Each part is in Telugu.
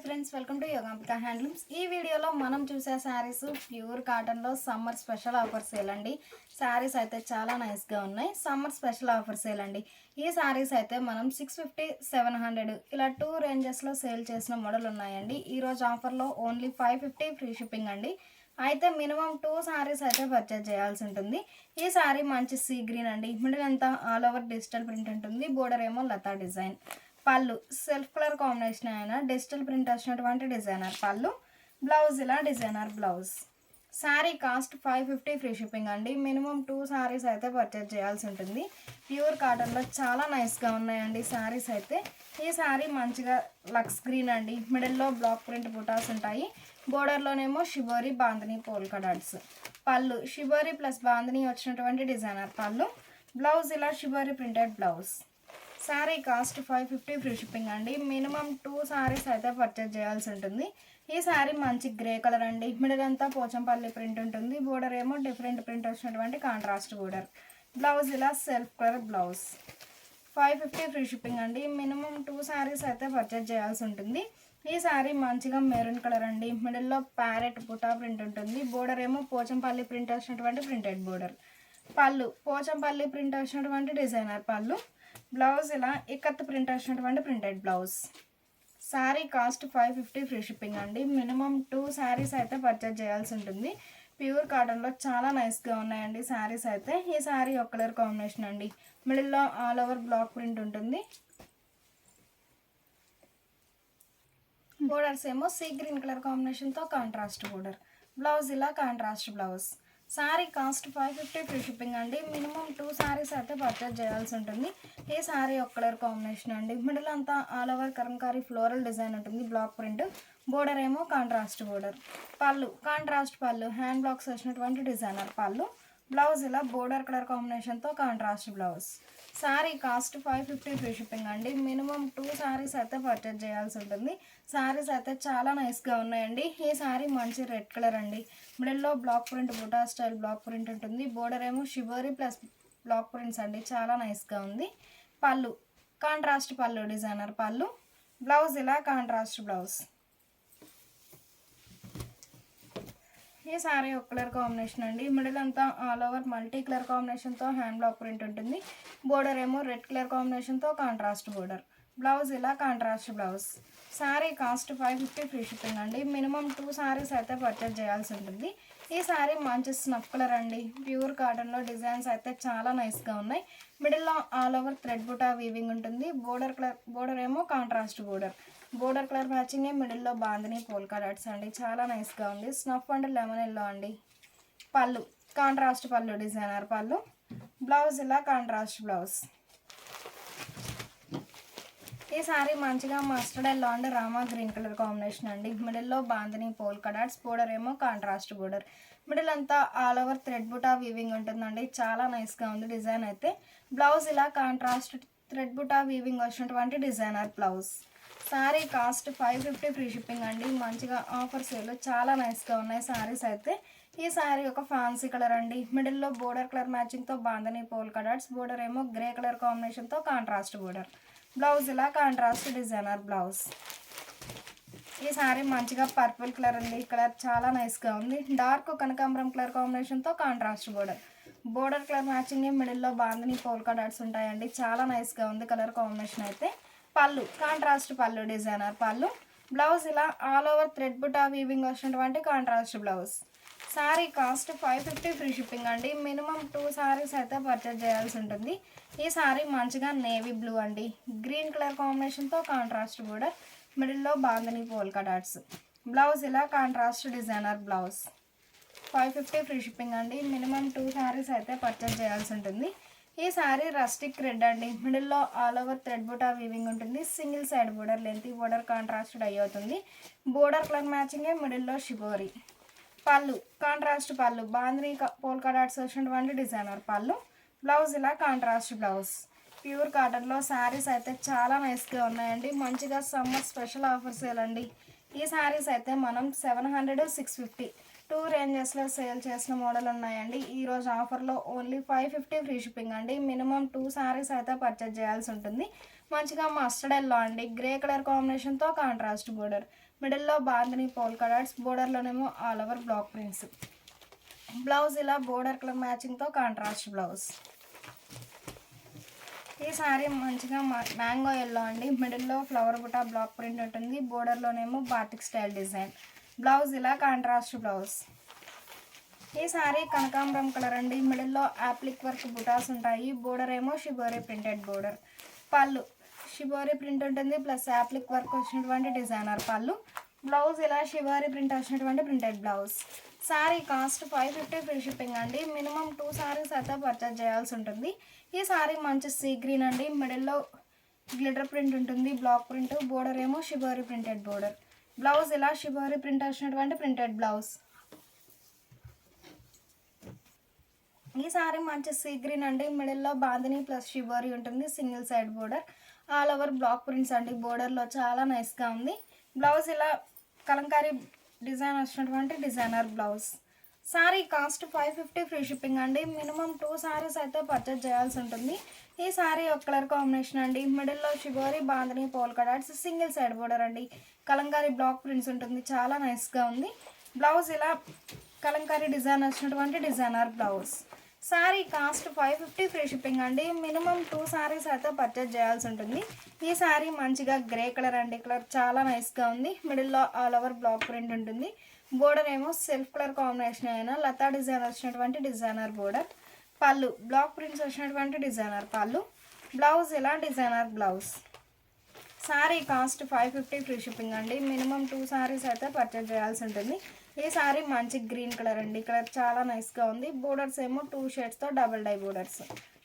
Friends, welcome to Yogambika handlooms. ఈ వీడియోలో మనం చూసే శారీస్ ప్యూర్ కాటన్లో సమ్మర్ స్పెషల్ ఆఫర్ సేల్ అండి. శారీస్ అయితే చాలా నైస్గా ఉన్నాయి. సమ్మర్ స్పెషల్ ఆఫర్ సేల్ అండి. ఈ శారీస్ అయితే మనం 650, 700 ఇలా 2 రేంజెస్లో సేల్ చేసిన మోడల్ ఉన్నాయండి. ఈరోజు ఆఫర్లో ఓన్లీ 550 ఫ్రీ షిప్పింగ్ అండి. అయితే మినిమం 2 శారీస్ అయితే పర్చేజ్ చేయాల్సి ఉంటుంది. ఈ శారీ మంచి సీ గ్రీన్ అండి. మిడిల్ అంతా ఆల్ ఓవర్ డిజిటల్ ప్రింట్ ఉంటుంది. బోర్డర్ ఏమో లతా డిజైన్. పళ్ళు సెల్ఫ్ కలర్ కాంబినేషన్ అయినా డిజిటల్ ప్రింట్ వచ్చినటువంటి డిజైనర్ పళ్ళు. బ్లౌజ్ ఇలా designer blouse. Sari cost 550 free shipping అండి. మినిమం 2 శారీస్ అయితే పర్చేజ్ చేయాల్సి ఉంటుంది. ప్యూర్ కాటన్లో చాలా నైస్గా ఉన్నాయండి శారీస్ అయితే. ఈ శారీ మంచిగా లక్స్ గ్రీన్ అండి. మిడిల్లో బ్లాక్ ప్రింట్ బుటాస్ ఉంటాయి. బోర్డర్లోనేమో షిబోరి బాందిని పోల్కా డాట్స్. పళ్ళు షిబోరి ప్లస్ బాందిని వచ్చినటువంటి డిజైనర్ పళ్ళు. బ్లౌజ్ ఇలా shibori printed blouse. Sari cost 550 free shipping అండి. మినిమం 2 శారీస్ అయితే పర్చేజ్ చేయాల్సి ఉంటుంది. ఈ శారీ మంచి గ్రే కలర్ అండి. మిడిల్ అంతా పోచంపల్లి ప్రింట్ ఉంటుంది. బోర్డర్ ఏమో డిఫరెంట్ ప్రింట్ వచ్చినటువంటి కాంట్రాస్ట్ బోర్డర్. బ్లౌజ్ ఇలా self colour blouse. 550 free shipping అండి. మినిమం 2 శారీస్ అయితే పర్చేజ్ చేయాల్సి ఉంటుంది. ఈ శారీ మంచిగా మెరూన్ కలర్ అండి. మిడిల్లో ప్యారెట్ బుటా ప్రింట్ ఉంటుంది. బోర్డర్ ఏమో పోచంపల్లి ప్రింట్ వచ్చినటువంటి ప్రింటెడ్ బోర్డర్. పళ్ళు పోచంపల్లి ప్రింట్ వచ్చినటువంటి డిజైనర్ పళ్ళు. బ్లౌజ్ ఇలా ఇక్కత్ ప్రింట్ వచ్చినటువంటి printed blouse. Sari cost 550 free shipping అండి. మినిమం 2 శారీస్ అయితే పర్చేజ్ చేయాల్సి ఉంటుంది. ప్యూర్ కాటన్లో చాలా నైస్గా ఉన్నాయండి శారీస్ అయితే. ఈ శారీ ఒక కలర్ కాంబినేషన్ అండి. మిడిల్లో ఆల్ ఓవర్ బ్లాక్ ప్రింట్ ఉంటుంది. బోర్డర్స్ ఏమో సీ గ్రీన్ కలర్ కాంబినేషన్తో కాంట్రాస్ట్ బోర్డర్. బ్లౌజ్ ఇలా contrast blouse. Sari cost 550 free shipping అండి. మినిమం 2 శారీస్ అయితే పర్చేజ్ చేయాల్సి ఉంటుంది. ఈ శారీ ఒక కలర్ కాంబినేషన్ అండి. మిడిల్ అంతా all over Kalamkari floral design ఉంటుంది. Block print. బోర్డర్ ఏమో contrast border. Pallu contrast pallu. Hand blocks వచ్చినటువంటి డిజైనర్ పళ్ళు. బ్లౌజ్ ఇలా బోర్డర్ కలర్ కాంబినేషన్తో contrast blouse. Sari cost 550 free shipping అండి. మినిమం 2 శారీస్ అయితే పర్చేజ్ చేయాల్సి ఉంటుంది. శారీస్ అయితే చాలా నైస్గా ఉన్నాయండి. ఈ శారీ మంచి రెడ్ కలర్ అండి. మిడిల్లో బ్లాక్ ప్రింట్ బుటా స్టైల్ బ్లాక్ ప్రింట్ ఉంటుంది. బోర్డర్ ఏమో షిబోరి ప్లస్ బ్లాక్ ప్రింట్స్ అండి. చాలా నైస్గా ఉంది. పళ్ళు కాంట్రాస్ట్ పళ్ళు డిజైనర్ పళ్ళు. బ్లౌజ్ ఇలా కాంట్రాస్ట్ బ్లౌజ్. ఈ శారీ ఒక కలర్ కాంబినేషన్ అండి. మిడిల్ అంతా ఆల్ ఓవర్ మల్టీ కలర్ కాంబినేషన్తో హ్యాండ్ బ్లాక్ ప్రింట్ ఉంటుంది. బోర్డర్ ఏమో రెడ్ కలర్ కాంబినేషన్తో కాంట్రాస్ట్ బోర్డర్. బ్లౌజ్ ఇలా contrast blouse. Sari cost 550 free shipping అండి. మినిమం 2 శారీస్ అయితే పర్చేజ్ చేయాల్సి ఉంటుంది. ఈ శారీ మంచి స్నఫ్ కలర్ అండి. ప్యూర్ కాటన్లో డిజైన్స్ అయితే చాలా నైస్గా ఉన్నాయి. మిడిల్లో all over thread buta weaving ఉంటుంది. బోర్డర్ ఏమో contrast border. Border colour matching మిడిల్లో బాందిని పోల్కా డాట్స్ అండి. చాలా నైస్గా ఉంది. స్నఫ్ అండ్ లెమన్ ఎల్లో అండి. పళ్ళు కాంట్రాస్ట్ పళ్ళు డిజైనర్ పళ్ళు. బ్లౌజ్ ఇలా కాంట్రాస్ట్ బ్లౌజ్. ఈ శారీ మంచిగా mustard yellow and rama green colour combination అండి. మిడిల్లో బాందిని పోల్కా డాట్స్. బోర్డర్ ఏమో కాంట్రాస్ట్ బోర్డర్. మిడిల్ అంతా all over thread buta weaving ఉంటుందండి. చాలా నైస్గా ఉంది డిజైన్ అయితే. బ్లౌజ్ ఇలా కాంట్రాస్ట్ థ్రెడ్ బుటా వీవింగ్ వచ్చినటువంటి designer blouse. Sari cost 550 free shipping అండి. మంచిగా ఆఫర్ సేల్ చాలా నైస్గా ఉన్నాయి శారీస్ అయితే. ఈ శారీ ఒక ఫ్యాన్సీ కలర్ అండి. మిడిల్లో బోర్డర్ కలర్ మ్యాచింగ్తో బాందని పోల్కా డాట్స్. బోర్డర్ ఏమో గ్రే కలర్ కాంబినేషన్తో కాంట్రాస్ట్ బోర్డర్. బ్లౌజ్ ఇలా కాంట్రాస్ట్ డిజైనర్ బ్లౌజ్. ఈ శారీ మంచిగా పర్పుల్ కలర్ అండి. ఈ కలర్ చాలా నైస్గా ఉంది. డార్క్ కనకాంబరం కలర్ కాంబినేషన్తో contrast border. Border colour matching మిడిల్లో బాందని పోల్కా డాట్స్ ఉంటాయండి. చాలా నైస్గా ఉంది కలర్ కాంబినేషన్ అయితే. పళ్ళు కాంట్రాస్ట్ పళ్ళు డిజైనర్ పళ్ళు. బ్లౌజ్ ఇలా all over thread buta weaving వచ్చినటువంటి contrast blouse. Sari cost 550 free shipping అండి. మినిమం 2 శారీస్ అయితే పర్చేజ్ చేయాల్సి ఉంటుంది. ఈ శారీ మంచిగా నేవీ బ్లూ అండి. గ్రీన్ కలర్ కాంబినేషన్తో కాంట్రాస్ట్ బోర్డర్. మిడిల్లో బాందని పోల్కా డాట్స్. బ్లౌజ్ ఇలా contrast designer blouse. 550 free shipping అండి. మినిమం 2 శారీస్ అయితే పర్చేజ్ చేయాల్సి ఉంటుంది. ఈ శారీ రస్టిక్ రెడ్ అండి. మిడిల్లో all over thread buta weaving ఉంటుంది. Single side border length border contrast dye అవుతుంది. బోర్డర్ కలర్ మ్యాచింగ్ మిడిల్లో shibori. Pallu contrast pallu bandhani polka dots వచ్చినటువంటి డిజైనర్ పళ్ళు. బ్లౌజ్ ఇలా కాంట్రాస్ట్ బ్లౌజ్. ప్యూర్ కాటన్లో శారీస్ అయితే చాలా నైస్గా ఉన్నాయండి. మంచిగా సమ్మర్ స్పెషల్ ఆఫర్ సేల్ అండి. ఈ శారీస్ అయితే మనం 700, 650 2 రేంజెస్లో సేల్ చేసిన మోడల్ ఉన్నాయండి. ఈరోజు ఆఫర్లో ఓన్లీ 550 ఫ్రీ షిప్పింగ్ అండి. మినిమం 2 శారీస్ అయితే పర్చేజ్ చేయాల్సి ఉంటుంది. మంచిగా మస్టర్డ్ ఎల్లో అండి, గ్రే కలర్ కాంబినేషన్తో కాంట్రాస్ట్ బోర్డర్, మిడిల్లో బాందిని పోల్కా డాట్స్, బోర్డర్లోనేమో all over block prints. Blouse ఇలా బోర్డర్ కలర్ మ్యాచింగ్తో కాంట్రాస్ట్ బ్లౌజ్. ఈ సారీ మంచిగా మ్యాంగో ఎల్లో అండి, మిడిల్లో ఫ్లవర్ బుటా బ్లాక్ ప్రింట్ ఉంటుంది, బోర్డర్లోనేమో బాటిక్ స్టైల్ డిజైన్. బ్లౌజ్ ఇలా కాంట్రాస్ట్ బ్లౌజ్. ఈ సారీ కనకాంబరం కలర్ అండి, మిడిల్లో యాప్లిక్ వర్క్ బుటాస్ ఉంటాయి, బోర్డర్ ఏమో షిబోరీ ప్రింటెడ్ బోర్డర్. పళ్ళు షిబోరీ ప్రింట్ ఉంటుంది ప్లస్ యాప్లిక్ వర్క్ వచ్చినటువంటి డిజైనర్ పళ్ళు. బ్లౌజ్ ఇలా షిబోరీ ప్రింట్ వచ్చినటువంటి printed blouse. Sari cost 550 free shipping అండి. మినిమం 2 సారీస్ అయితే పర్చేజ్ చేయాల్సి ఉంటుంది. ఈ సారీ మంచి సీ గ్రీన్ అండి, మిడిల్లో గ్లిటర్ ప్రింట్ ఉంటుంది, బ్లాక్ ప్రింట్, బోర్డర్ ఏమో షిబోరీ ప్రింటెడ్ బోర్డర్. బ్లౌజ్ ఇలా షిబోరీ ప్రింట్ వచ్చినటువంటి ప్రింటెడ్ బ్లౌజ్. ఈ సారీ మంచి సీ గ్రీన్ అండి, మిడిల్లో బాందిని ప్లస్ షిబోరీ ఉంటుంది, single side border, all over block prints అండి, బోర్డర్లో చాలా నైస్గా ఉంది. బ్లౌజ్ ఇలా కలంకారీ డిజైన్ వచ్చినటువంటి designer blouse. Sari cost 550 free shipping అండి. మినిమం 2 సారీస్ అయితే పర్చేజ్ చేయాల్సి ఉంటుంది. ఈ సారీ ఒక కలర్ కాంబినేషన్ అండి, మిడిల్లో shibori bandhani polka dots, single side border అండి, కలంకారీ బ్లాక్ ప్రింట్స్ ఉంటుంది, చాలా నైస్గా ఉంది. బ్లౌజ్ ఇలా కలంకారీ డిజైన్ వచ్చినటువంటి designer blouse. Sari cost 550 free shipping అండి. మినిమం 2 సారీస్ అయితే పర్చేజ్ చేయాల్సి ఉంటుంది. ఈ సారీ మంచిగా గ్రే కలర్ అండి, కలర్ చాలా నైస్గా ఉంది, మిడిల్లో ఆల్ ఓవర్ బ్లాక్ ప్రింట్ ఉంటుంది, బోర్డర్ ఏమో సెల్ఫ్ కలర్ కాంబినేషన్ అయినా లతా డిజైన్ వచ్చినటువంటి డిజైనర్ బోర్డర్. పళ్ళు బ్లాక్ ప్రింట్స్ వచ్చినటువంటి డిజైనర్ పళ్ళు. బ్లౌజ్ ఇలా designer blouse. Sari cost 550 free shipping అండి. మినిమం 2 సారీస్ అయితే పర్చేజ్ చేయాల్సి ఉంటుంది. ఈ సారీ మంచి గ్రీన్ కలర్ అండి, కలర్ చాలా నైస్గా ఉంది, బోర్డర్స్ ఏమో 2 షేడ్స్తో డబుల్ డై బోర్డర్స్.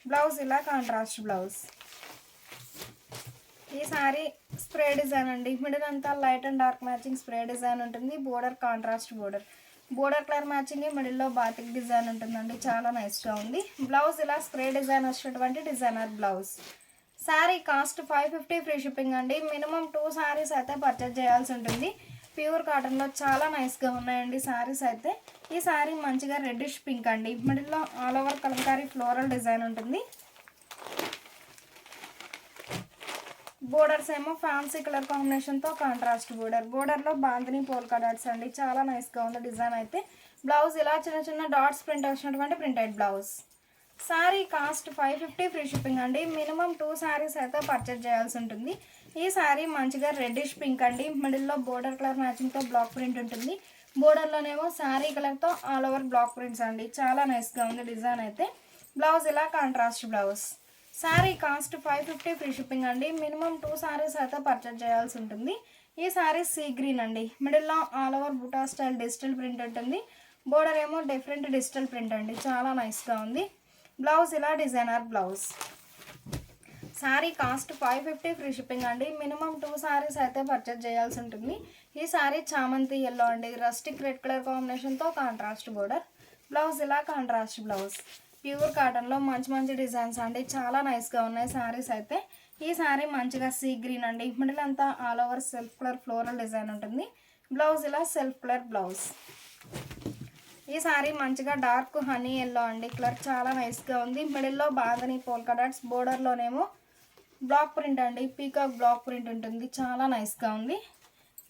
బ్లౌజ్ ఇలా కాంట్రాస్ట్ బ్లౌజ్. ఈ సారీ స్ప్రే డిజైన్ అండి, మిడిల్ అంతా light and dark matching spray design ఉంటుంది, border contrast border, border colour matching, మిడిల్లో బాతిక్ డిజైన్ ఉంటుందండి, చాలా నైస్గా ఉంది. బ్లౌజ్ ఇలా స్ప్రే డిజైన్ వచ్చినటువంటి designer blouse. Sari cost 550 free shipping అండి. మినిమం 2 సారీస్ అయితే పర్చేజ్ చేయాల్సి ఉంటుంది. ప్యూర్ కాటన్లో చాలా నైస్గా ఉన్నాయండి సారీస్ అయితే. ఈ సారీ మంచిగా రెడ్డిష్ పింక్ అండి, మిడిల్లో all over Kalamkari floral design ఉంటుంది, బోర్డర్స్ ఏమో ఫ్యాన్సీ కలర్ కాంబినేషన్తో కాంట్రాస్ట్ బోర్డర్, బోర్డర్లో బాందిని పోల్కా డాట్స్ అండి, చాలా నైస్గా ఉంది డిజైన్ అయితే. బ్లౌజ్ ఇలా చిన్న చిన్న డాట్స్ ప్రింట్ వచ్చినటువంటి printed blouse. Sari cost 550 free shipping అండి. మినిమం 2 సారీస్ అయితే పర్చేజ్ చేయాల్సి ఉంటుంది. ఈ సారీ మంచిగా రెడ్డిష్ పింక్ అండి, మిడిల్లో బోర్డర్ కలర్ మ్యాచింగ్తో బ్లాక్ ప్రింట్ ఉంటుంది, బోర్డర్లోనేమో శారీ కలర్తో ఆల్ ఓవర్ బ్లాక్ ప్రింట్స్ అండి, చాలా నైస్గా ఉంది డిజైన్ అయితే. బ్లౌజ్ ఇలా contrast blouse. Sari cost 550 free shipping అండి. మినిమం 2 సారీస్ అయితే పర్చేజ్ చేయాల్సి ఉంటుంది. ఈ సారీ సీ గ్రీన్ అండి, మిడిల్లో ఆల్ ఓవర్ బుటా స్టైల్ డిజిటల్ ప్రింట్ ఉంటుంది, బోర్డర్ ఏమో డిఫరెంట్ డిజిటల్ ప్రింట్ అండి, చాలా నైస్గా ఉంది. బ్లౌజ్ ఇలా designer blouse. Sari cost 550 free shipping అండి. మినిమం 2 సారీస్ అయితే పర్చేజ్ చేయాల్సి ఉంటుంది. ఈ సారీ చామంతి ఎల్లో అండి, రస్టిక్ రెడ్ కలర్ కాంబినేషన్తో కాంట్రాస్ట్ బోర్డర్, బ్లౌజ్ ఇలా కాంట్రాస్ట్ బ్లౌజ్. ప్యూర్ కాటన్లో మంచి మంచి డిజైన్స్ అండి, చాలా నైస్గా ఉన్నాయి సారీస్ అయితే. ఈ సారీ మంచిగా సీ గ్రీన్ అండి, మిడిల్ అంతా all over self colour floral design ఉంటుంది, బ్లౌజ్ ఇలా సెల్ఫ్ కలర్ బ్లౌజ్. ఈ సారీ మంచిగా డార్క్ హనీ ఎల్లో అండి, కలర్ చాలా నైస్గా ఉంది, మిడిల్లో బాందిని పోల్కా డాట్స్, బోర్డర్లోనేమో బ్లాక్ ప్రింట్ అండి, పీకాక్ బ్లాక్ ప్రింట్ ఉంటుంది, చాలా నైస్గా ఉంది.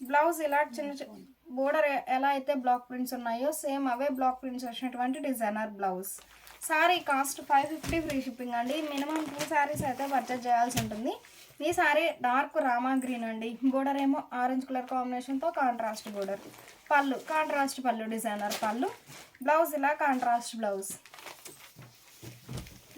బ్లౌజ్ ఇలా చిన్న బోర్డర్ ఎలా అయితే బ్లాక్ ప్రింట్స్ ఉన్నాయో సేమ్ అవే బ్లాక్ ప్రింట్స్ వచ్చినటువంటి designer blouse. Sari cost 550 free shipping అండి. మినిమం 2 సారీస్ అయితే పర్చేజ్ చేయాల్సి ఉంటుంది. ఈ సారీ డార్క్ రామా గ్రీన్ అండి, బోర్డర్ ఏమో ఆరెంజ్ కలర్ కాంబినేషన్తో కాంట్రాస్ట్ బోర్డర్, పళ్ళు కాంట్రాస్ట్ పళ్ళు డిజైనర్ పళ్ళు, బ్లౌజ్ ఇలా కాంట్రాస్ట్ బ్లౌజ్.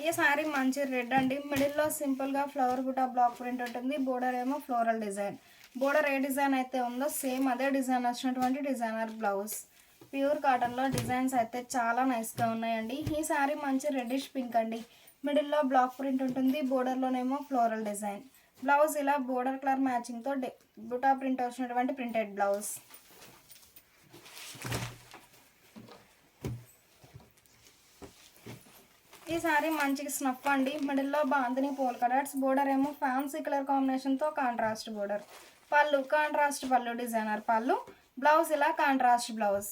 ఈ సారీ మంచి రెడ్ అండి, మిడిల్లో సింపుల్గా ఫ్లవర్ బుటా బ్లాక్ ప్రింట్ ఉంటుంది, బోర్డర్ ఏమో ఫ్లోరల్ డిజైన్, బోర్డర్ ఏ డిజైన్ అయితే ఉందో సేమ్ అదే డిజైన్ వచ్చినటువంటి డిజైనర్ బ్లౌజ్. ప్యూర్ కాటన్లో డిజైన్స్ అయితే చాలా నైస్గా ఉన్నాయండి. ఈ సారీ మంచి రెడ్డిష్ పింక్ అండి, మిడిల్లో బ్లాక్ ప్రింట్ ఉంటుంది, బోర్డర్లోనేమో ఫ్లోరల్ డిజైన్, బ్లౌజ్ ఇలా బోర్డర్ కలర్ మ్యాచింగ్తో బుటా ప్రింట్ వచ్చినటువంటి ప్రింటెడ్ బ్లౌజ్. ఈ సారీ మంచిగా స్నఫ్ అండి, మిడిల్లో బాందిని పోల్కా డాట్స్, బోర్డర్ ఏమో ఫ్యాన్సీ కలర్ కాంబినేషన్తో కాంట్రాస్ట్ బోర్డర్, పళ్ళు కాంట్రాస్ట్ పళ్ళు డిజైనర్ పళ్ళు, బ్లౌజ్ ఇలా contrast blouse.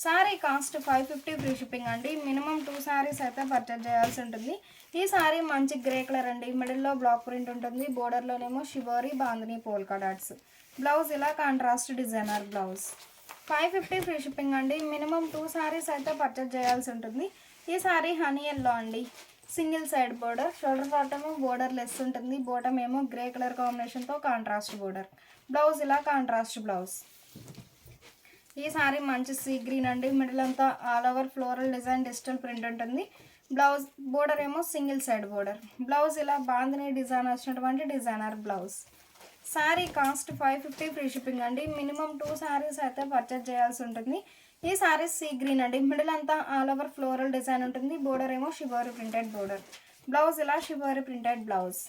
Sari cost 550 free shipping అండి. మినిమం 2 సారీస్ అయితే పర్చేజ్ చేయాల్సి ఉంటుంది. ఈ సారీ మంచి గ్రే కలర్ అండి. మిడిల్లో బ్లాక్ ప్రింట్ ఉంటుంది. బోర్డర్లోనేమో shibori bandhani polka dots. Blouse ఇలా contrast designer blouse. 550 free shipping అండి. మినిమం 2 సారీస్ అయితే పర్చేజ్ చేయాల్సి ఉంటుంది. ఈ సారీ హనీ ఎల్లో అండి. Single side border, shoulder part ఏమో బోర్డర్ లెస్ ఉంటుంది. బోటమ్ ఏమో గ్రే కలర్ కాంబినేషన్తో కాంట్రాస్ట్ బోర్డర్. బ్లౌజ్ ఇలా కాంట్రాస్ట్ బ్లౌజ్. ఈ సారీ మంచి సీ గ్రీన్ అండి. మిడిల్ అంతా all over floral design digital print ఉంటుంది. బ్లౌజ్ బోర్డర్ ఏమో సింగిల్ సైడ్ బోర్డర్. బ్లౌజ్ ఇలా బాందిని డిజైన్ వచ్చినటువంటి designer blouse. Sari cost 550 free shipping అండి. మినిమం 2 సారీస్ అయితే పర్చేజ్ చేయాల్సి ఉంటుంది. ఈ సారీ సీ గ్రీన్ అండి. మిడిల్ అంతా ఆల్ ఓవర్ ఫ్లోరల్ డిజైన్ ఉంటుంది. బోర్డర్ ఏమో షిబోరి ప్రింటెడ్ బోర్డర్. బ్లౌజ్ ఇలా షిబోరి ప్రింటెడ్ బ్లౌజ్.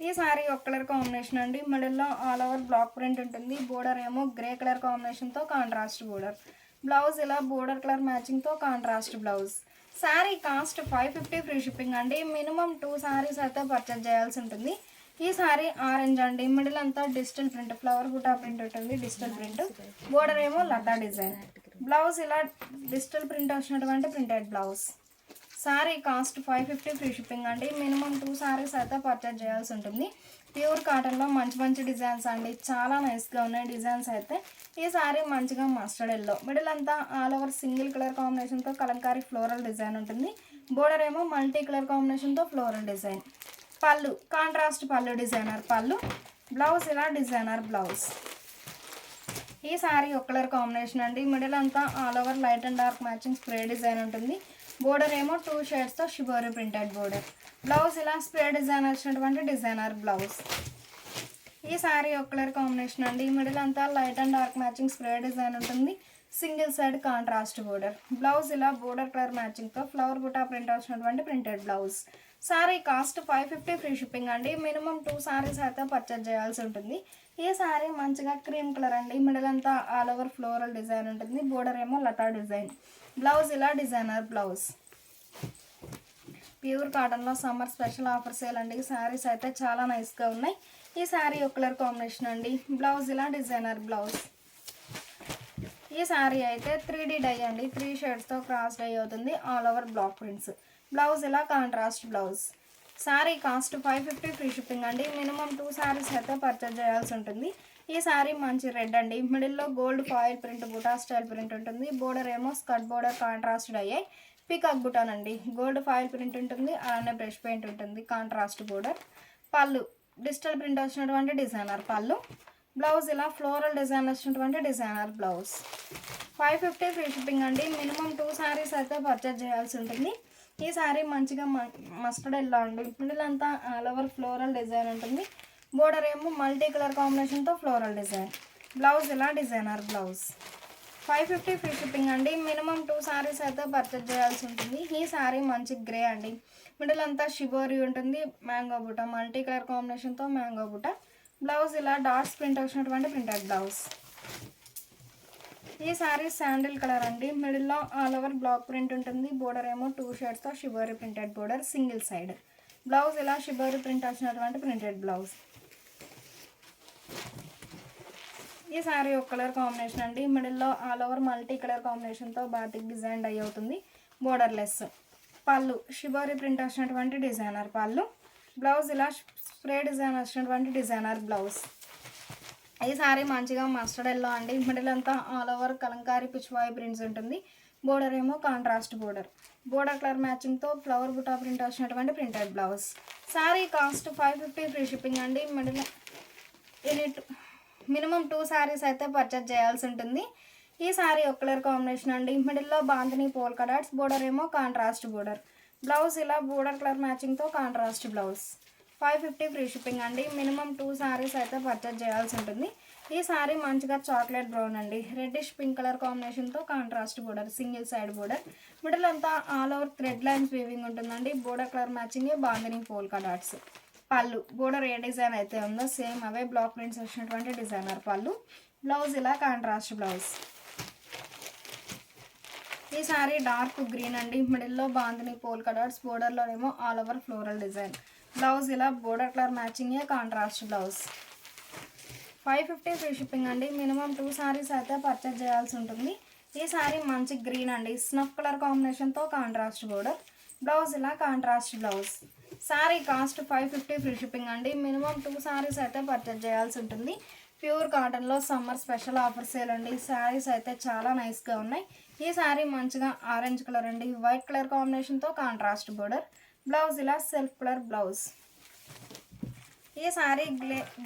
ఈ సారీ ఒక కలర్ కాంబినేషన్ అండి. మిడిల్లో ఆల్ ఓవర్ బ్లాక్ ప్రింట్ ఉంటుంది. బోర్డర్ ఏమో గ్రే కలర్ కాంబినేషన్తో కాంట్రాస్ట్ బోర్డర్. బ్లౌజ్ ఇలా బోర్డర్ కలర్ మ్యాచింగ్తో contrast blouse. Sari cost 550 free shipping అండి. మినిమం 2 సారీస్ అయితే పర్చేజ్ చేయాల్సి ఉంటుంది. ఈ సారీ ఆరెంజ్ అండి. మిడిల్ అంతా digital print, flower buta print ఉంటుంది. డిజిటల్ ప్రింట్, బోర్డర్ ఏమో లతా డిజైన్. బ్లౌజ్ ఇలా డిజిటల్ ప్రింట్ వచ్చినటువంటి printed blouse. Sari cost 550 free shipping అండి. మినిమం 2 సారీస్ అయితే పర్చేజ్ చేయాల్సి ఉంటుంది. ప్యూర్ కాటన్లో మంచి మంచి డిజైన్స్ అండి. చాలా నైస్గా ఉన్నాయి డిజైన్స్ అయితే. ఈ సారీ మంచిగా మస్టర్డ్ ఎల్లో. మిడిల్ అంతా ఆల్ ఓవర్ సింగిల్ కలర్ కాంబినేషన్తో కలంకారీ ఫ్లోరల్ డిజైన్ ఉంటుంది. బోర్డర్ ఏమో మల్టీ కలర్ కాంబినేషన్తో ఫ్లోరల్ డిజైన్. పళ్ళు కాంట్రాస్ట్ పళ్ళు డిజైనర్ పళ్ళు. బ్లౌజ్ ఇలా డిజైనర్ బ్లౌజ్. ఈ సారీ ఒక కలర్ కాంబినేషన్ అండి. మిడిల్ అంతా all over light and dark matching spray design ఉంటుంది. బోర్డర్ ఏమో 2 షేడ్స్తో షిబోరి ప్రింటెడ్ బోర్డర్. బ్లౌజ్ ఇలా స్ప్రే డిజైన్ వచ్చినటువంటి డిజైనర్ బ్లౌజ్. ఈ సారీ ఒక కలర్ కాంబినేషన్ అండి. మిడిల్ అంతా light and dark matching spray design ఉంటుంది. Single side contrast border. Blouse ఇలా బోర్డర్ కలర్ మ్యాచింగ్తో ఫ్లవర్ బుటా ప్రింట్ వచ్చినటువంటి printed blouse. Sari cost 550 free shipping అండి. మినిమం 2 సారీస్ అయితే పర్చేజ్ చేయాల్సి ఉంటుంది. ఈ సారీ మంచిగా క్రీమ్ కలర్ అండి. మిడిల్ అంతా ఆల్ ఓవర్ ఫ్లోరల్ డిజైన్ ఉంటుంది. బోర్డర్ ఏమో లతా డిజైన్. బ్లౌజ్ ఇలా డిజైనర్ బ్లౌజ్. ప్యూర్ కాటన్లో సమ్మర్ స్పెషల్ ఆఫర్ సేల్ అండి. సారీస్ అయితే చాలా నైస్గా ఉన్నాయి. ఈ సారీ ఒక కలర్ కాంబినేషన్ అండి. బ్లౌజ్ ఇలా డిజైనర్ బ్లౌజ్. ఈ సారీ అయితే 3D డై అండి. 3 షేడ్స్తో క్రాస్ డై అవుతుంది. All over block prints. Blouse ఇలా contrast blouse. Sari cost 550 free shipping అండి. మినిమం 2 సారీస్ అయితే పర్చేజ్ చేయాల్సి ఉంటుంది. ఈ సారీ మంచి రెడ్ అండి. మిడిల్లో గోల్డ్ ఫాయిల్ ప్రింట్ బుటా స్టైల్ ప్రింట్ ఉంటుంది. బోర్డర్ ఏమో స్కర్ట్ బోర్డర్ కాంట్రాస్ట్ అయ్యాయి. పీకాక్ బుటాన్ అండి. గోల్డ్ ఫాయిల్ ప్రింట్ ఉంటుంది. అలానే బ్రష్ పెయింట్ ఉంటుంది. Contrast border. పళ్ళు డిజిటల్ ప్రింట్ వచ్చినటువంటి డిజైనర్ పళ్ళు. బ్లౌజ్ ఇలా ఫ్లోరల్ డిజైన్ వచ్చినటువంటి డిజైనర్ బ్లౌజ్. 550 ఫ్రీ షిప్పింగ్ అండి. మినిమం 2 సారీస్ అయితే పర్చేజ్ చేయాల్సి ఉంటుంది. ఈ సారీ మంచిగా మస్టర్డ్ ఎల్లో అండి. మిడిల్ అంతా ఆల్ ఓవర్ ఫ్లోరల్ డిజైన్ ఉంటుంది. బోర్డర్ ఏమో మల్టీ కలర్ కాంబినేషన్తో ఫ్లోరల్ డిజైన్. బ్లౌజ్ ఇలా డిజైనర్ బ్లౌజ్. 550 ఫ్రీ షిప్పింగ్ అండి. మినిమం 2 సారీస్ అయితే పర్చేజ్ చేయాల్సి ఉంటుంది. ఈ సారీ మంచి గ్రే అండి. మిడిల్ అంతా షిబోరి ఉంటుంది. మ్యాంగో బుట్ట మల్టీ కలర్ కాంబినేషన్తో మ్యాంగో బుట్ట. బ్లౌజ్ ఇలా డాట్స్ ప్రింట్ వచ్చినటువంటి ప్రింటెడ్ బ్లౌజ్. ఈ సారీ శాండిల్ కలర్ అండి. మిడిల్లో ఆల్ ఓవర్ బ్లాక్ ప్రింట్ ఉంటుంది. బోర్డర్ ఏమో 2 షేడ్స్తో shibori printed border single side. Blouse ఇలా షిబోరి ప్రింట్ వచ్చినటువంటి ప్రింటెడ్ బ్లౌజ్. ఈ సారీ ఒక కలర్ కాంబినేషన్ అండి. మిడిల్లో ఆల్ ఓవర్ మల్టీ కలర్ కాంబినేషన్తో బాటిక్ డిజైన్ డై అవుతుంది. Borderless. Pallu shibori print వచ్చినటువంటి డిజైనర్ పళ్ళు. బ్లౌజ్ ఇలా స్ప్రే డిజైన్ వచ్చినటువంటి డిజైనర్ బ్లౌజ్. ఈ సారీ మంచిగా మస్టర్డ్ ఎల్లో అండి. మిడిల్ అంతా all over kalamkari pichwai prints ఉంటుంది. బోర్డర్ ఏమో కాంట్రాస్ట్ బోర్డర్. బోర్డర్ కలర్ మ్యాచింగ్తో ఫ్లవర్ బుటా ప్రింట్ వచ్చినటువంటి printed blouse. Sari cost 550 free shipping అండి. మినిమం 2 సారీస్ అయితే పర్చేజ్ చేయాల్సి ఉంటుంది. ఈ సారీ ఒక కలర్ కాంబినేషన్ అండి. మిడిల్లో బాందిని పోల్కా డాట్స్. బోర్డర్ ఏమో కాంట్రాస్ట్ బోర్డర్. బ్లౌజ్ ఇలా బోర్డర్ కలర్ మ్యాచింగ్తో కాంట్రాస్ట్ బ్లౌజ్. 550 ఫ్రీ షిప్పింగ్ అండి. మినిమం 2 సారీస్ అయితే పర్చేజ్ చేయాల్సి ఉంటుంది. ఈ సారీ మంచిగా చాక్లెట్ బ్రౌన్ అండి. రెడ్డిష్ పింక్ కలర్ కాంబినేషన్తో contrast border single side border. Middle అంతా all over thread lines weaving ఉంటుందండి. Border colour matching bandhani polka dots. Pallu border ఏ డిజైన్ అయితే ఉందో సేమ్ అవే బ్లాక్ ప్రింట్స్ వచ్చినటువంటి డిజైనర్ పళ్ళు. బ్లౌజ్ ఇలా కాంట్రాస్ట్ బ్లౌజ్. ఈ సారీ డార్క్ గ్రీన్ అండి. మిడిల్లో బాందిని పోల్కా డాట్స్. బోర్డర్లోనేమో all over floral design. Blouse ఇలా border colour matching contrast blouse. 550 free shipping అండి. మినిమం 2 సారీస్ అయితే పర్చేజ్ చేయాల్సి ఉంటుంది. ఈ సారీ మంచి గ్రీన్ అండి, స్నఫ్ కలర్ కాంబినేషన్తో కాంట్రాస్ట్ బోర్డర్. బ్లౌజ్ ఇలా contrast blouse. Sari cost 550 free shipping అండి. మినిమం 2 సారీస్ అయితే పర్చేజ్ చేయాల్సి ఉంటుంది. ప్యూర్ కాటన్లో సమ్మర్ స్పెషల్ ఆఫర్ సేల్ అండి. శారీస్ అయితే చాలా నైస్గా ఉన్నాయి. ఈ శారీ మంచిగా ఆరెంజ్ కలర్ అండి, వైట్ కలర్ కాంబినేషన్తో కాంట్రాస్ట్ బోర్డర్. బ్లౌజ్ ఇలా సెల్ఫ్ కలర్ బ్లౌజ్. ఈ శారీ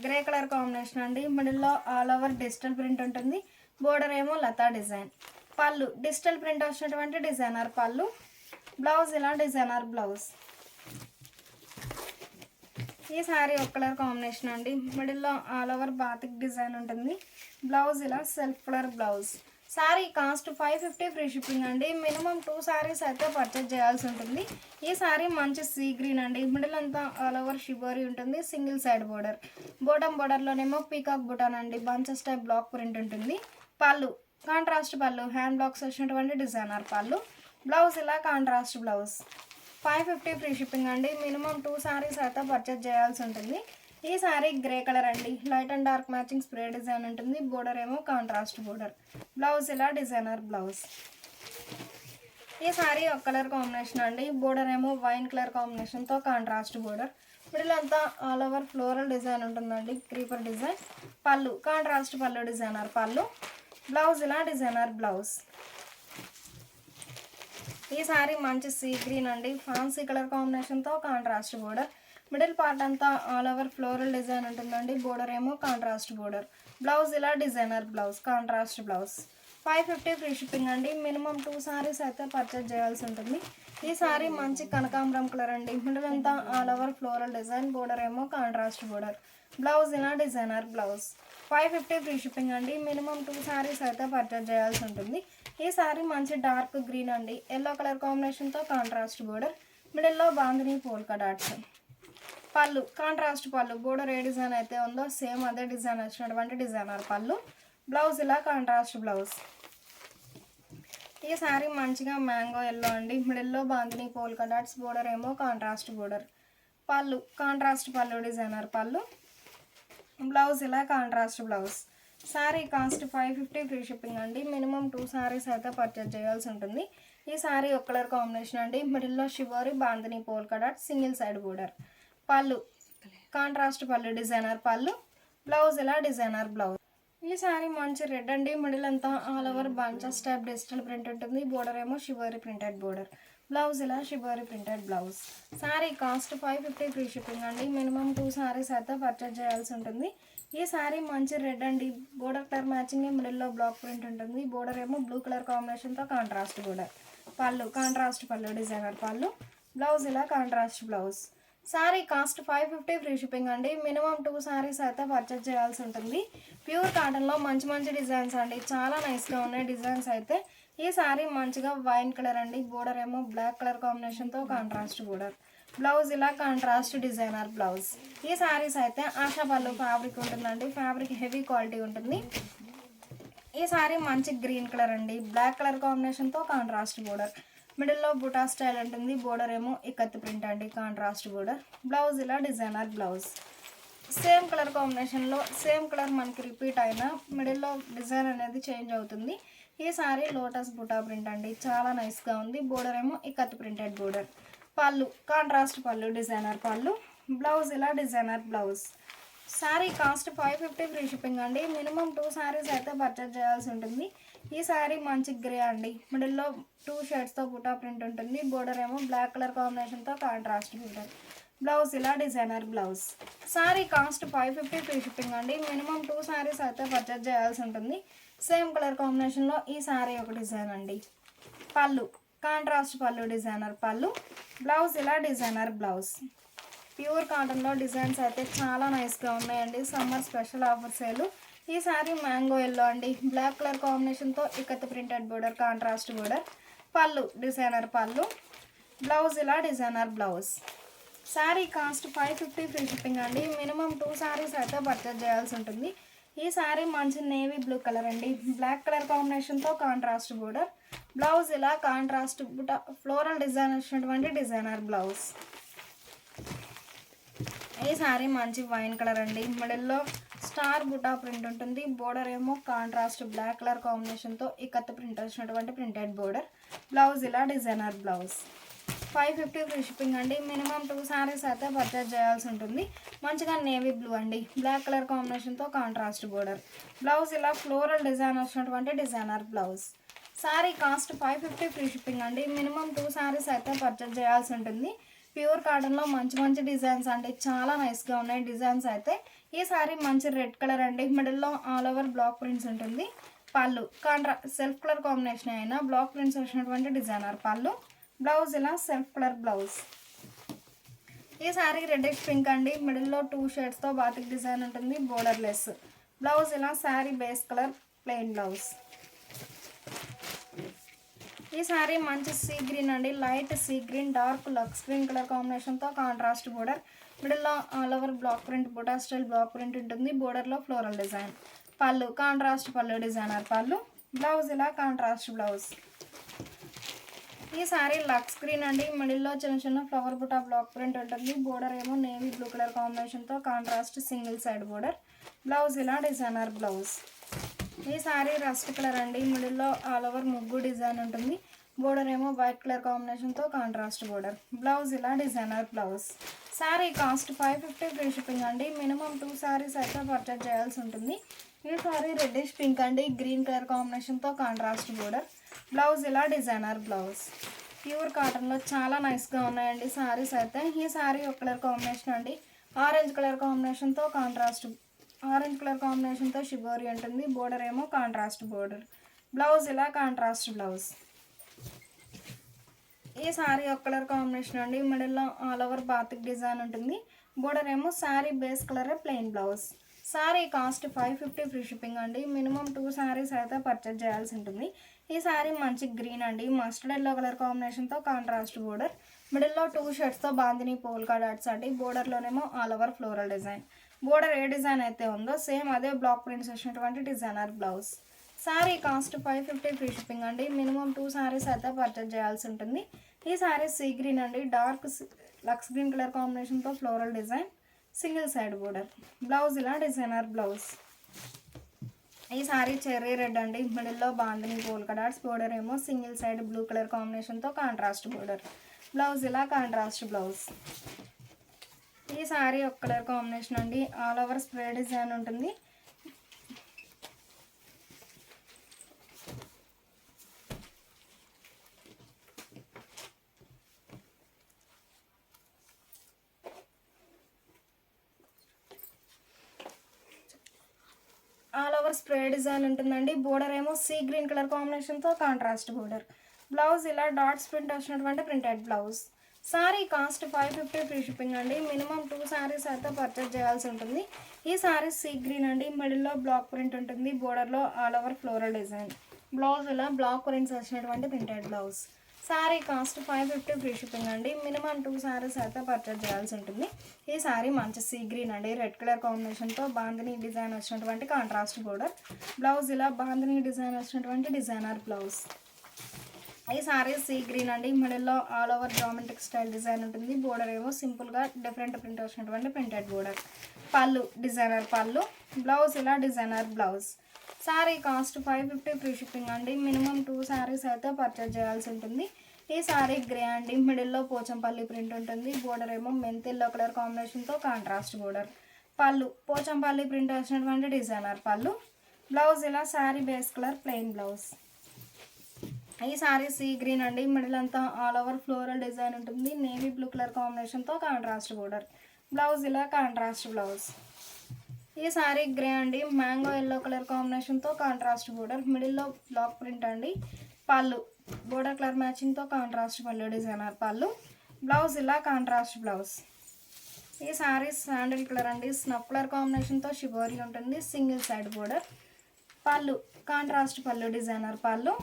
గ్రే కలర్ కాంబినేషన్ అండి. మిడిల్లో ఆల్ ఓవర్ డిజిటల్ ప్రింట్ ఉంటుంది. బోర్డర్ ఏమో లతా డిజైన్. పళ్ళు డిజిటల్ ప్రింట్ వచ్చినటువంటి డిజైనర్ పళ్ళు. బ్లౌజ్ ఇలా డిజైనర్ బ్లౌజ్. ఈ శారీ ఒక కలర్ కాంబినేషన్ అండి. మిడిల్లో ఆల్ ఓవర్ బాతిక్ డిజైన్ ఉంటుంది. బ్లౌజ్ ఇలా self colour blouse. Sari cost 550 free shipping అండి. మినిమం 2 సారీస్ అయితే పర్చేజ్ చేయాల్సి ఉంటుంది. ఈ శారీ మంచి సీ గ్రీన్ అండి. మిడిల్ అంతా ఆల్ ఓవర్ షిబోరీ ఉంటుంది. Single side border. బోటమ్ బోర్డర్లోనేమో పీకాక్ బుటాన్ అండి, బంచెస్ టైప్ బ్లాక్ ప్రింట్ ఉంటుంది. Pallu contrast pallu, hand blocks వచ్చినటువంటి డిజైనర్ పళ్ళు. బ్లౌజ్ ఇలా కాంట్రాస్ట్ బ్లౌజ్. 550 ఫ్రీ షిప్పింగ్ అండి. మినిమం 2 సారీస్ అయితే పర్చేజ్ చేయాల్సి ఉంటుంది. ఈ శారీ గ్రే కలర్ అండి, light and dark matching spray design ఉంటుంది. బోర్డర్ ఏమో కాంట్రాస్ట్ బోర్డర్. బ్లౌజ్ ఇలా డిజైనర్ బ్లౌజ్. ఈ శారీ ఒక కలర్ కాంబినేషన్ అండి. బోర్డర్ ఏమో వైన్ కలర్ కాంబినేషన్తో కాంట్రాస్ట్ బోర్డర్. మిడిల్ అంతా ఆల్ ఓవర్ ఫ్లోరల్ డిజైన్ ఉంటుందండి, క్రీపర్ డిజైన్. పళ్ళు కాంట్రాస్ట్ పళ్ళు డిజైనర్ పళ్ళు. బ్లౌజ్ ఇలా డిజైనర్ బ్లౌజ్. ఈ శారీ మంచి సీ గ్రీన్ అండి, ఫ్యాన్సీ కలర్ కాంబినేషన్తో కాంట్రాస్ట్ బోర్డర్. మిడిల్ పార్ట్ అంతా ఆల్ ఓవర్ ఫ్లోరల్ డిజైన్ ఉంటుందండి. బోర్డర్ ఏమో కాంట్రాస్ట్ బోర్డర్. బ్లౌజ్ ఇలా designer blouse, contrast blouse. 550 free shipping అండి. మినిమం 2 సారీస్ అయితే పర్చేజ్ చేయాల్సి ఉంటుంది. ఈ శారీ మంచి కనకాంబరం కలర్ అండి. మిడిల్ అంతా all over floral design. Border ఏమో కాంట్రాస్ట్ బోర్డర్. బ్లౌజ్ ఇలా డిజైనర్ బ్లౌజ్. 550 ఫ్రీ షిప్పింగ్ అండి. మినిమం 2 సారీస్ అయితే పర్చేజ్ చేయాల్సి ఉంటుంది. ఈ శారీ మంచి డార్క్ గ్రీన్ అండి, ఎల్లో కలర్ కాంబినేషన్తో కాంట్రాస్ట్ బోర్డర్. మిడిల్లో బాందిని పోల్కా డాట్స్. పళ్ళు కాంట్రాస్ట్ పళ్ళు. బోర్డర్ ఏ డిజైన్ అయితే ఉందో సేమ్ అదే డిజైన్ వచ్చినటువంటి డిజైనర్ పళ్ళు. బ్లౌజ్ ఇలా కాంట్రాస్ట్ బ్లౌజ్. ఈ శారీ మంచిగా మ్యాంగో ఎల్లో అండి. మిడిల్లో బాందిని పోల్కా డాట్స్. బోర్డర్ ఏమో కాంట్రాస్ట్ బోర్డర్. పళ్ళు కాంట్రాస్ట్ పళ్ళు డిజైనర్ పళ్ళు. బ్లౌజ్ ఇలా contrast blouse. Sari cost 550 free shipping అండి. మినిమం 2 సారీస్ అయితే పర్చేజ్ చేయాల్సి ఉంటుంది. ఈ శారీ ఒక కలర్ కాంబినేషన్ అండి. మిడిల్లో shibori bandhani polka dot, single side border. Pallu contrast పళ్ళు డిజైనర్ పళ్ళు. బ్లౌజ్ ఇలా డిజైనర్ బ్లౌజ్. ఈ శారీ మంచి రెడ్ అండి. మిడిల్ అంతా all over bunches type digital print ఉంటుంది. బోర్డర్ ఏమో షివోరీ ప్రింటెడ్ బోర్డర్. బ్లౌజ్ ఇలా shibori printed blouse. Sari cost 550 free shipping అండి. మినిమం 2 సారీస్ అయితే పర్చేజ్ చేయాల్సి ఉంటుంది. ఈ శారీ మంచి రెడ్ అండి. బోర్డర్ కలర్ మ్యాచింగ్ మిడిల్లో బ్లాక్ ప్రింట్ ఉంటుంది. బోర్డర్ ఏమో బ్లూ కలర్ కాంబినేషన్తో కాంట్రాస్ట్ బోర్డర్. పళ్ళు కాంట్రాస్ట్ పళ్ళు డిజైనర్ పళ్ళు. బ్లౌజ్ ఇలా contrast blouse. Sari cost 550 free shipping అండి. మినిమం 2 సారీస్ అయితే పర్చేజ్ చేయాల్సి ఉంటుంది. ప్యూర్ కాటన్లో మంచి మంచి డిజైన్స్ అండి, చాలా నైస్గా ఉన్నాయి డిజైన్స్ అయితే. ఈ శారీ మంచిగా వైన్ కలర్ అండి. బోర్డర్ ఏమో బ్లాక్ కలర్ కాంబినేషన్తో కాంట్రాస్ట్ బోర్డర్. బ్లౌజ్ ఇలా కాంట్రాస్ట్ డిజైనర్ బ్లౌజ్. ఈ శారీస్ అయితే ఆశా పళ్ళు ఫ్యాబ్రిక్ ఉంటుందండి. ఫ్యాబ్రిక్ హెవీ క్వాలిటీ ఉంటుంది. ఈ శారీ మంచి గ్రీన్ కలర్ అండి, బ్లాక్ కలర్ కాంబినేషన్తో కాంట్రాస్ట్ బోర్డర్. మిడిల్లో బుటా స్టైల్ ఉంటుంది. బోర్డర్ ఏమో ఇక్కత్ ప్రింట్ అండి, కాంట్రాస్ట్ బోర్డర్. బ్లౌజ్ ఇలా డిజైనర్ బ్లౌజ్. సేమ్ కలర్ కాంబినేషన్లో సేమ్ కలర్ మనకి రిపీట్ అయినా మిడిల్లో డిజైన్ అనేది చేంజ్ అవుతుంది. ఈ శారీ లోటస్ బుటా ప్రింట్ అండి, చాలా నైస్గా ఉంది. బోర్డర్ ఏమో ikat printed border. Pallu contrast పళ్ళు డిజైనర్ పళ్ళు. బ్లౌజ్ ఇలా designer blouse. Sari cost 550 free shipping అండి. మినిమం 2 సారీస్ అయితే పర్చేజ్ చేయాల్సి ఉంటుంది. ఈ శారీ మంచి గ్రే అండి. మిడిల్లో 2 షేడ్స్తో బుటా ప్రింట్ ఉంటుంది. బోర్డర్ ఏమో బ్లాక్ కలర్ కాంబినేషన్తో కాంట్రాస్ట్ బోర్డర్. బ్లౌజ్ ఇలా designer blouse. Sari cost 550 free shipping అండి. మినిమం 2 సారీస్ అయితే పర్చేజ్ చేయాల్సి ఉంటుంది. సేమ్ కలర్ కాంబినేషన్లో ఈ శారీ ఒక డిజైన్ అండి. పళ్ళు కాంట్రాస్ట్ పళ్ళు డిజైనర్ పళ్ళు. బ్లౌజ్ ఇలా డిజైనర్ బ్లౌజ్. ప్యూర్ కాటన్లో డిజైన్స్ అయితే చాలా నైస్గా ఉన్నాయండి. సమ్మర్ స్పెషల్ ఆఫర్ సేలు. ఈ శారీ మ్యాంగో ఎల్లో అండి, బ్లాక్ కలర్ కాంబినేషన్తో ikat printed border, contrast border. పళ్ళు డిజైనర్ పళ్ళు. బ్లౌజ్ ఇలా designer blouse. Sari cost 550 free shipping అండి. మినిమం 2 సారీస్ అయితే పర్చేజ్ చేయాల్సి ఉంటుంది. ఈ శారీ మంచి నేవీ బ్లూ కలర్ అండి, బ్లాక్ కలర్ కాంబినేషన్తో కాంట్రాస్ట్ బోర్డర్. బ్లౌజ్ ఇలా కాంట్రాస్ట్ బుటా ఫ్లోరల్ డిజైన్ వచ్చినటువంటి డిజైనర్ బ్లౌజ్. ఈ శారీ మంచి వైన్ కలర్ అండి. మిడిల్లో స్టార్ బుటా ప్రింట్ ఉంటుంది. బోర్డర్ ఏమో కాంట్రాస్ట్ బ్లాక్ కలర్ కాంబినేషన్తో ఇకత్ ప్రింట్ వచ్చినటువంటి ప్రింటెడ్ బోర్డర్. బ్లౌజ్ ఇలా డిజైనర్ బ్లౌజ్. 550 ఫ్రీ షిప్పింగ్ అండి. మినిమం 2 సారీస్ అయితే పర్చేజ్ చేయాల్సి ఉంటుంది. మంచిగా నేవీ బ్లూ అండి, బ్లాక్ కలర్ కాంబినేషన్తో కాంట్రాస్ట్ బోర్డర్. బ్లౌజ్ ఇలా ఫ్లోరల్ డిజైన్ వచ్చినటువంటి designer blouse. Sari cost 550 free shipping అండి. మినిమం 2 సారీస్ అయితే పర్చేజ్ చేయాల్సి ఉంటుంది. ప్యూర్ కాటన్లో మంచి మంచి డిజైన్స్ అండి, చాలా నైస్గా ఉన్నాయి డిజైన్స్ అయితే. ఈ సారీ మంచి రెడ్ కలర్ అండి, మిడిల్లో ఆల్ ఓవర్ బ్లాక్ ప్రింట్స్ ఉంటుంది. పళ్ళు సెల్ఫ్ కలర్ కాంబినేషన్ అయినా బ్లాక్ ప్రింట్స్ వచ్చినటువంటి డిజైనర్ పళ్ళు. బ్లౌజ్ ఇలా సెల్ఫ్ కలర్ బ్లౌజ్. ఈ సారీ రెడ్డిష్ పింక్ అండి, మిడిల్లో 2 షేడ్స్తో బాతిక్ డిజైన్ ఉంటుంది, బోర్డర్ లెస్. బ్లౌజ్ ఇలా sari base colour plain blouse. ఈ సారీ మంచి సీ గ్రీన్ అండి, light sea green dark Lux green colour కాంబినేషన్తో కాంట్రాస్ట్ బోర్డర్. మిడిల్లో ఆల్ ఓవర్ బ్లాక్ ప్రింట్ బుటా స్టైల్ బ్లాక్ ప్రింట్ ఉంటుంది, బోర్డర్లో ఫ్లోరల్ డిజైన్. పళ్ళు కాంట్రాస్ట్ పళ్ళు డిజైనర్ పళ్ళు. బ్లౌజ్ ఇలా కాంట్రాస్ట్ బ్లౌజ్. ఈ సారీ లక్స్ గ్రీన్ అండి, మిడిల్లో చిన్న చిన్న ఫ్లవర్ బుటా బ్లాక్ ప్రింట్ ఉంటుంది, బోర్డర్ ఏమో నేవీ బ్లూ కలర్ కాంబినేషన్తో contrast single side border. Blouse ఇలా డిజైనర్ బ్లౌజ్. ఈ సారీ రస్ట్ కలర్ అండి, మిడిల్లో ఆల్ ఓవర్ ముగ్గు డిజైన్ ఉంటుంది, బోర్డర్ ఏమో వైట్ కలర్ కాంబినేషన్తో కాంట్రాస్ట్ బోర్డర్. బ్లౌజ్ ఇలా designer blouse. Sari cost 550 free shipping అండి. మినిమం 2 సారీస్ అయితే పర్చేజ్ చేయాల్సి ఉంటుంది. ఈ సారీ రెడ్డిష్ పింక్ అండి, గ్రీన్ కలర్ కాంబినేషన్తో కాంట్రాస్ట్ బోర్డర్. బ్లౌజ్ ఇలా డిజైనర్ బ్లౌజ్. ప్యూర్ కాటన్లో చాలా నైస్గా ఉన్నాయండి సారీస్ అయితే. ఈ సారీ ఒక కలర్ కాంబినేషన్ అండి, ఆరెంజ్ కలర్ కాంబినేషన్తో ఆరెంజ్ కలర్ కాంబినేషన్తో షిబోరి ఉంటుంది, బోర్డర్ ఏమో కాంట్రాస్ట్ బోర్డర్. బ్లౌజ్ ఇలా కాంట్రాస్ట్ బ్లౌజ్. ఈ సారీ ఒక కలర్ కాంబినేషన్ అండి, మిడిల్లో ఆల్ ఓవర్ బాతిక్ డిజైన్ ఉంటుంది, బోర్డర్ ఏమో sari base colour plain blouse. Sari cost 550 free shipping అండి. మినిమం 2 సారీస్ అయితే పర్చేజ్ చేయాల్సి ఉంటుంది. ఈ సారీ మంచి గ్రీన్ అండి, మస్టర్డ్ ఎల్లో కలర్ కాంబినేషన్తో కాంట్రాస్ట్ బోర్డర్. మిడిల్లో 2 షేడ్స్తో బాందిని పోల్కా డాట్స్ అండి, బోర్డర్లోనేమో all over floral design. Border ఏ డిజైన్ అయితే ఉందో సేమ్ అదే బ్లాక్ ప్రింట్స్ వచ్చినటువంటి designer blouse. Sari cost 550 free shipping అండి. మినిమం 2 సారీస్ అయితే పర్చేజ్ చేయాల్సి ఉంటుంది. ఈ సారీ సీ గ్రీన్ అండి, డార్క్ లక్స్ గ్రీన్ కలర్ కాంబినేషన్తో floral design, single side border. Blouse ఇలా డిజైనర్ బ్లౌజ్. ఈ సారీ చెర్రీ రెడ్ అండి, మిడిల్లో బాందిని పోల్కా డాట్స్, బోర్డర్ ఏమో సింగిల్ సైడ్ బ్లూ కలర్ కాంబినేషన్తో కాంట్రాస్ట్ బోర్డర్. బ్లౌజ్ ఇలా కాంట్రాస్ట్ బ్లౌజ్. ఈ సారీ ఒక కలర్ కాంబినేషన్ అండి, ఆల్ ఓవర్ స్ప్రే డిజైన్ ఉంటుంది, ఆల్ ఓవర్ స్ప్రే డిజైన్ ఉంటుందండి, బోర్డర్ ఏమో సీ గ్రీన్ కలర్ కాంబినేషన్తో కాంట్రాస్ట్ బోర్డర్. బ్లౌజ్ ఇలా డాట్స్ ప్రింట్ వచ్చినటువంటి printed blouse. Sari cost 550 free shipping అండి. మినిమం 2 సారీస్ అయితే పర్చేజ్ చేయాల్సి ఉంటుంది. ఈ సారీ సీ గ్రీన్ అండి, మిడిల్లో బ్లాక్ ప్రింట్ ఉంటుంది, బోర్డర్లో all over floral design. Blouse ఇలా బ్లాక్ ప్రింట్స్ వచ్చినటువంటి printed blouse. Sari cost 550 free shipping అండి. మినిమం 2 సారీస్ అయితే పర్చేజ్ చేయాల్సి ఉంటుంది. ఈ సారీ మంచి సీ గ్రీన్ అండి, రెడ్ కలర్ కాంబినేషన్తో బాందిని డిజైన్ వచ్చినటువంటి కాంట్రాస్ట్ బోర్డర్. బ్లౌజ్ ఇలా బాందిని డిజైన్ వచ్చినటువంటి డిజైనర్ బ్లౌజ్. ఈ సారీ సీ గ్రీన్ అండి, మిడిల్లో all over geometric style design ఉంటుంది, బోర్డర్ ఏమో సింపుల్గా డిఫరెంట్ ప్రింట్ వచ్చినటువంటి ప్రింటెడ్ బోర్డర్. పళ్ళు డిజైనర్ పళ్ళు. బ్లౌజ్ ఇలా designer blouse. Sari cost 550 free shipping అండి. మినిమం 2 సారీస్ అయితే పర్చేజ్ చేయాల్సి ఉంటుంది. ఈ సారీ గ్రే అండి, మిడిల్లో పోచంపల్లి ప్రింట్ ఉంటుంది, బోర్డర్ ఏమో మెంతి ఎల్లో కలర్ కాంబినేషన్తో కాంట్రాస్ట్ బోర్డర్. పళ్ళు పోచంపల్లి ప్రింట్ వచ్చినటువంటి డిజైనర్ పళ్ళు. బ్లౌజ్ ఇలా sari base colour plain blouse. ఈ సారీ సీ గ్రీన్ అండి, మిడిల్ అంతా ఆల్ ఓవర్ ఫ్లోరల్ డిజైన్ ఉంటుంది, నేవీ బ్లూ కలర్ కాంబినేషన్తో కాంట్రాస్ట్ బోర్డర్. బ్లౌజ్ ఇలా కాంట్రాస్ట్ బ్లౌజ్. ఈ సారీ గ్రే అండి, మ్యాంగో ఎల్లో కలర్ కాంబినేషన్తో కాంట్రాస్ట్ బోర్డర్, మిడిల్లో బ్లాక్ ప్రింట్ అండి. పళ్ళు బోర్డర్ కలర్ మ్యాచింగ్తో కాంట్రాస్ట్ పళ్ళు డిజైనర్ పళ్ళు. బ్లౌజ్ ఇలా కాంట్రాస్ట్ బ్లౌజ్. ఈ సారీ శాండిల్ కలర్ అండి, స్నఫ్ కలర్ కాంబినేషన్తో షిబోరి ఉంటుంది, single side border. Pallu contrast పళ్ళు డిజైనర్ పళ్ళు.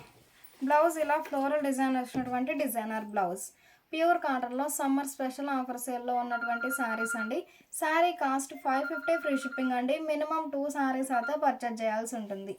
బ్లౌజ్ ఇలా ఫ్లోరల్ డిజైన్ వచ్చినటువంటి డిజైనర్ బ్లౌజ్. ప్యూర్ కాటన్లో సమ్మర్ స్పెషల్ ఆఫర్ సేల్లో ఉన్నటువంటి శారీస్ అండి. శారీ కాస్ట్ 550 ఫ్రీ షిప్పింగ్ అండి. మినిమం 2 శారీస్ అయితే పర్చేజ్ చేయాల్సి ఉంటుంది.